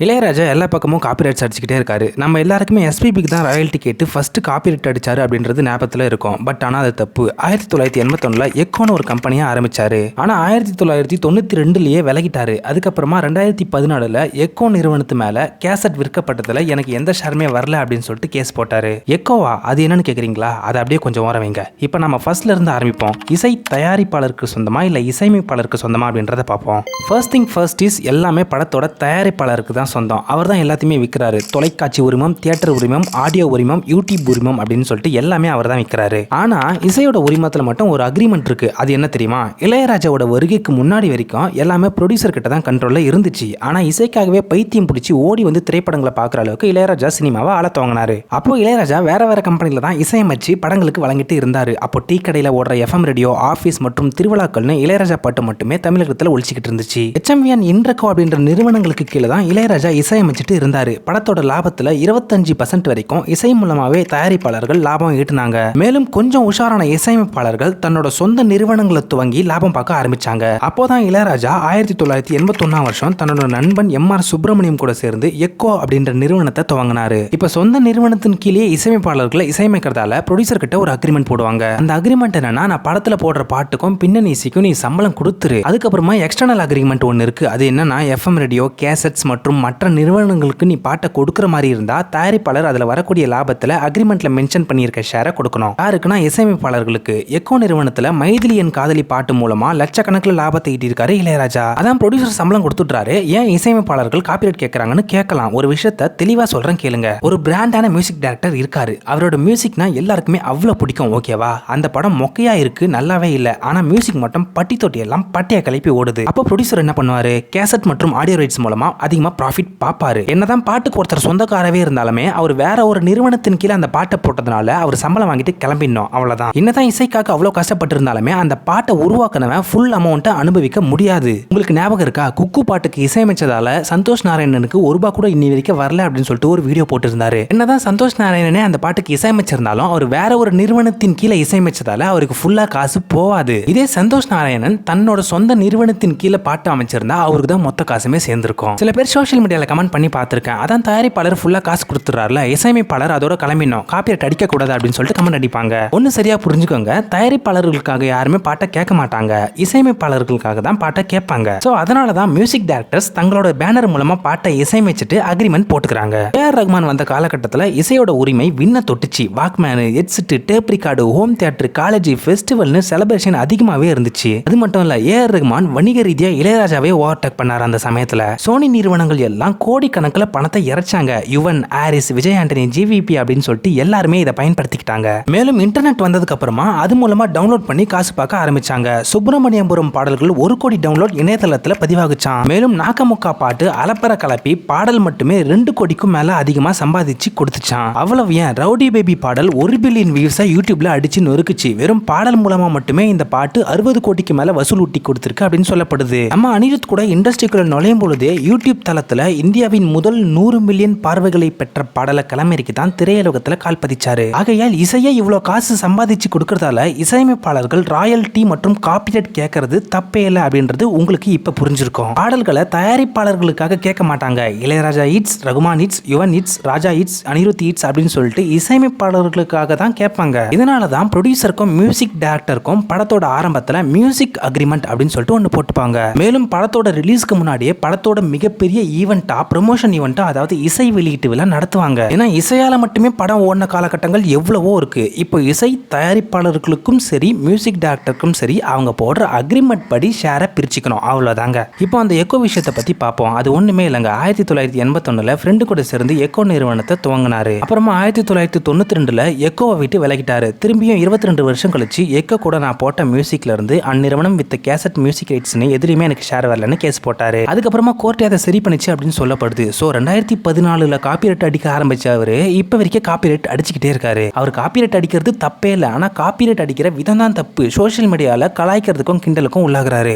இளையராஜா எல்லா பக்கமும் காப்பிரைட்ஸ் அடிச்சுக்கிட்டே இருக்காரு. நம்ம எல்லாருக்குமே எஸ்பிபிக்கு தான் ராயல்ட்டி கேட்டு ஃபர்ஸ்ட் காப்பிரைட் அடிச்சாரு அப்படின்றது ஞாபகத்தில் இருக்கும். பட் ஆனால் அது தப்பு. 1981 எக்கோன்னு ஒரு கம்பெனியை ஆரம்பிச்சாரு. ஆனால் 1992 விலகிட்டாரு. அதுக்கப்புறமா 2014 எக்கோ நிறுவனத்து மேல கேசட் விற்கப்பட்டதுல எனக்கு எந்த ஷேருமே வரல அப்படின்னு சொல்லிட்டு கேஸ் போட்டாரு. எக்கோவா அது என்னன்னு கேக்குறீங்களா? அதை அப்படியே கொஞ்சம் ஓர வைங்க. இப்போ நம்ம ஃபர்ஸ்ட்ல இருந்து ஆரம்பிப்போம். இசை தயாரிப்பாளருக்கு சொந்தமா இல்ல இசையமைப்பாளருக்கு சொந்தமா அப்படின்றத பார்ப்போம். ஃபர்ஸ்ட் திங் ஃபர்ஸ்ட் இஸ் எல்லாமே படத்தோட தயாரிப்பாளருக்கு தான் சொந்தம். அவர் தான் எல்லாத்தையுமே விற்கிறாரு. தொலைக்காட்சி உரிமம், தியேட்டர் உரிமம், ஆடியோ உரிமம், யூடியூப் உரிமம் அப்படின்னு சொல்லிட்டு எல்லாமே அவர் தான் விற்கிறாரு. ஆனா இசையோட உரிமத்துல மட்டும் ஒரு அக்ரிமெண்ட் இருக்கு. அது என்ன தெரியுமா? இளையராஜாவோட வருகைக்கு முன்னாடி வரைக்கும் எல்லாமே ப்ரொடியூசர் கிட்ட தான் கண்ட்ரோல்ல இருந்துச்சு. ஆனா இசைக்காகவே பைத்தியம் பிடிச்சி ஓடி வந்து திரைப்படங்களை பார்க்குற அளவுக்கு இளையராஜா சினிமாவை ஆள துவங்கினாரு. அப்போ இளையராஜா வேற வேற கம்பெனில தான் இசையமைச்சு படங்களுக்கு வழங்கிட்டு இருந்தாரு. அப்போ டீ கடையில ஓடுற எஃப்எம் ரேடியோ, ஆபீஸ் மற்றும் திருவிழாக்கள்னு இளையராஜா பாட்டு மட்டுமே தமிழகத்தில் ஒழிச்சிக்கிட்டு இருந்துச்சு. HMVN இன்ட்ரகோ அப்படின்ற நிறுவனங்களுக்கு கீழே தான் இளையராஜா இசையமைச்சிட்டு இருந்தாரு. படத்தோட லாபத்துல 25% வரைக்கும் இசை மூலமாவே தயாரிப்பாளர்கள் லாபம் ஈட்டினாங்க. மேலும் கொஞ்சம் உஷாரான இசையமைப்பாளர்கள் தன்னோட சொந்த நிறுவனங்களை துவங்கி லாபம் பார்க்க ஆரம்பிச்சாங்க. அப்போதான் இளையராஜா 1981 தன்னோட நண்பன் MR சுப்பிரமணியம் கூட சேர்ந்து எக்கோ அப்படின்ற நிறுவனத்தை துவங்கினாரு. இப்ப சொந்த நிறுவனத்தின் கீழே இசையமைப்பாளர்களை இசையமைக்கிறதால ப்ரொடியூசர் கிட்ட ஒரு அக்ரிமெண்ட் போடுவாங்க. அந்த அக்ரிமெண்ட் என்னன்னா, நான் படத்துல போடுற பாட்டுக்கும் பின்னணி இசைக்கும் நீ சம்பளம் கொடுத்துரு. அதுக்கப்புறமா எக்ஸ்டர்னல் அக்ரிமெண்ட் ஒன்னு இருக்கு. அது என்னன்னா, எஃப்எம் ரேடியோ, கேசட்ஸ் மற்றும் மற்ற நிறுவனங்களுக்கு நீ பாட்டை கொடுக்குற மாதிரி இருந்தா தயாரிப்பாளர் அதுல வரக்கூடிய லாபத்துல அக்ரிமெண்ட்ல மென்ஷன் பண்ணியிருக்க ஷேரை கொடுக்கணும். யாருக்குன்னா இசையமைப்பாளர்களுக்கு. எக்கோ நிறுவனத்துல மைதிலி என் காதலி பாட்டு மூலமா லட்சக்கணக்கில் லாபத்தை ஈட்டிருக்காரு இளையராஜா. அதான் ப்ரொடியூசர் சம்பளம் கொடுத்துட்டாரு. ஏன் இசையமைப்பாளர்கள் காப்பிரைட் கேட்கறாங்கன்னு கேட்கலாம். ஒரு விஷயத்த தெளிவா சொல்றேன் கேளுங்க. ஒரு பிராண்டான மியூசிக் டைரக்டர் இருக்காரு. அவரோட மியூசிக்னா எல்லாருக்குமே அவ்வளவு பிடிக்கும். ஓகேவா? அந்த படம் மொக்கையா இருக்கு, நல்லாவே இல்ல. ஆனா மியூசிக் மட்டும் பட்டி தொட்டி எல்லாம் பட்டியா கிளப்பி ஓடுது. அப்போ ப்ரொடியூசர் என்ன பண்ணுவாரு? கேசட் மற்றும் ஆடியோ ரைட்ஸ் மூலமா அதிகமா ப்ராஃபிட் பாப்பாரு. என்னதான் பாட்டுக்கு ஒருத்தர் சொந்தக்காரவே இருந்தாலுமே அவர் வேற ஒரு நிறுவனத்தின் கீழே அந்த பாட்டை போட்டதுனால அவர் சம்பளம் வாங்கிட்டு கிளம்பிடணும். அவ்வளவுதான். என்னதான் இசைக்காக அவ்வளவு கஷ்டப்பட்டு இருந்தாலுமே அந்த பாட்டை உருவாக்கினவன் ஃபுல் அமௌண்ட்டை அனுபவிக்க முடியாது. உங்களுக்கு ஞாபகம் இருக்கா? குக்கு பாட்டுக்கு இசையமைச்சதால சந்தோஷ் நாராயணனுக்கு ₹1 கூட இன்னி வரைக்கும் வரல அப்படின்னு சொல்லிட்டு ஒரு வீடியோ போட்டிருந்தாரு. என்னதான் சந்தோஷ் நாராயணனே அந்த பாட்டுக்கு இசையமைச்சிருந்தாலும் அவர் வேற ஒரு நிறுவனத்தின் கீழே இசையமைச்சதால அவருக்கு ஃபுல்லா காசு போவாது. இதே சந்தோஷ் நாராயணன் தன்னோட சொந்த நிறுவனத்தின் கீழே பாட்டு அமைச்சிருந்தா அவருக்கு தான் மொத்த காசுமே சேர்ந்திருக்கும். சில பேர் சோஷியல் மீடியால கமெண்ட் பண்ணி பார்த்திருக்கேன். அதான் தயாரிப்பாளர் ஃபுல்லா காசு கொடுத்துறாருல, இசையமைப்பாளர் அதோட கிளம்பினோம், காப்பிரைட் அடிக்க கூடாது அப்படின்னு சொல்லிட்டு கமெண்ட் அடிப்பாங்க. ஒன்னு சரியா புரிஞ்சுக்கோங்க, தயாரிப்பாளர்களுக்காக யாருமே பாட்டை கேட்க மாட்டாங்க, இசையமைப்பாளர்களுக்காக தான் பாட்டை கேட்பாங்க. சோ அதனால தான் மியூசிக் டைரக்டர்ஸ் தங்களோட பேனர் மூலமா பாட்டை இசையமைச்சிட்டு அக்ரிமெண்ட் போட்டுக்கிறாங்க. AR ரஹ்மான் வந்த காலகட்டத்தில் இசையோட உரிமை விண்ண தொட்டுச்சு. Walkman, headset, tape record, home theatre, college, ஃபெஸ்டிவல்னு செலிப்ரேஷன் அதிகமாவே இருந்துச்சு. அது மட்டும் இல்ல, AR ரஹ்மான் வணிக ரீதியா இளையராஜாவே ஓவர்டேக் பண்ணார். அந்த சமயத்துல சோனி நிறுவனங்கள் எல்லாம் கோடிக்கணக்கில் பணத்தை இறைச்சாங்க. யுவன், ஆரிஸ், விஜய் ஆண்டனி, GVP அப்படின்னு சொல்லிட்டு எல்லாருமே இதை பயன்படுத்திக்கிட்டாங்க. மேலும் இன்டர்நெட் வந்ததுக்கு அப்புறமா அது மூலமா டவுன்லோட் பண்ணி காசு பார்க்க ஆரம்பிச்சாங்க. சுப்பிரமணியபுரம் பாடல்கள் 1 கோடி டவுன்லோட் இணையதளத்துல பதிவாகுச்சான். மேலும் நாக்கமுக்கா பாட்டு அலப்பற கலப்பி பாடல் மட்டுமே 2 கோடிக்கும் மேல அதிகமா சம்பாதிச்சு கொடுத்துச்சான். அவ்வளவு ஏன், ரவுடி பேபி பாடல் 1 பில்லியன் வியூஸை யூடியூப்ல அடிச்சு நொறுக்குச்சு. வெறும் பாடல் மூலமா மட்டுமே இந்த பாட்டு 60 கோடிக்கு மேல வசூல் ஊட்டி கொடுத்திருக்கு அப்படின்னு சொல்லப்படுது. நம்ம அனிருத் கூட இண்டஸ்ட்ரிக்குள்ள நுழையும் பொழுதே யூடியூப் தளத்துல இந்தியாவின் முதல் 100 மில்லியன் பார்வைகளை பெற்ற பாடல களமிறக்கி தான் திரையுலகத்துல கால் பதிச்சாரு. ஆகையால் இசையை இவ்வளவு காசு சம்பாதிச்சு கொடுக்கறதால இசையமைப்பாளர்கள் ராயல்டி மற்றும் காப்பிரைட் கேட்கறது தப்பே இல்லை அப்படின்றது உங்களுக்கு இப்ப புரிஞ்சிருக்கும். பாடல்களை தயாரிப்பாளர்களுக்காக கேட்க மாட்டாங்க. Ilaiyaraaja hits, Rahman hits, Yuvan hits, Raja hits, Anirudh hits அப்படின்னு சொல்லிட்டு இசையமைப்பாளர்களுக்காக தான் கேட்பாங்க. இதனாலதான் ப்ரொடியூசருக்கும் மியூசிக் டைரக்டருக்கும் படத்தோட ஆரம்பத்துல மியூசிக் அக்ரிமெண்ட் அப்படின்னு சொல்லிட்டு ஒன்று போட்டுப்பாங்க. மேலும் படத்தோட ரிலீஸ்க்கு முன்னாடியே படத்தோட மிகப்பெரிய ஈவெண்டா, ப்ரமோஷன் ஈவெண்டா, அதாவது இசை வெளியீட்டு விழா நடத்துவாங்க. ஏன்னா இசையால மட்டுமே படம் ஓடின காலகட்டங்கள் எவ்வளவோ இருக்கு. இப்போ இசை தயாரிப்பாளர்களுக்கும் சரி மியூசிக் டைரக்டருக்கும் சரி அவங்க போடுற அக்ரிமெண்ட் படி ஷேரை பிரிச்சுக்கணும். அவ்வளவுதாங்க. இப்போ அந்த எக்கோ விஷயத்தை பத்தி பார்ப்போம். அது ஒண்ணுமே இல்லைங்க. 1981 ஃப்ரெண்டு கூட சேர்ந்து எக்கோ நிறுவனத்தை துவங்கினாரு. அப்புறமா 1992 எக்கோவை விட்டு விலகிட்டாரு. திரும்பியும் 22 வருஷம் கழிச்சு எக்கோ கூட நான் போட்ட மியூசிக்ல இருந்து அந்நிறுவனம் வித் கேசட் மியூசிக் ரைட்ஸ்னு எதுலையுமே எனக்கு ஷேர் வரலன்னு கேஸ் போட்டாரு. அதுக்கப்புறமா கோர்ட் அதை சரி பண்ணிச்சு அப்படின்னு சொல்லப்படுது. ஸோ 2014 காப்பிரைட் அடிக்க ஆரம்பிச்ச அவரு இப்ப வரைக்கும் காப்பிரைட் அடிச்சுக்கிட்டே இருக்காரு. அவர் காப்பிரைட் அடிக்கிறது தப்பே இல்லை, ஆனா காப்பிரைட் அடிக்கிற விதம் தான் தப்பு. சோஷியல் மீடியால கலாய்க்கிறதுக்கும் கிண்டலுக்கும் உள்ளாகிறாரு.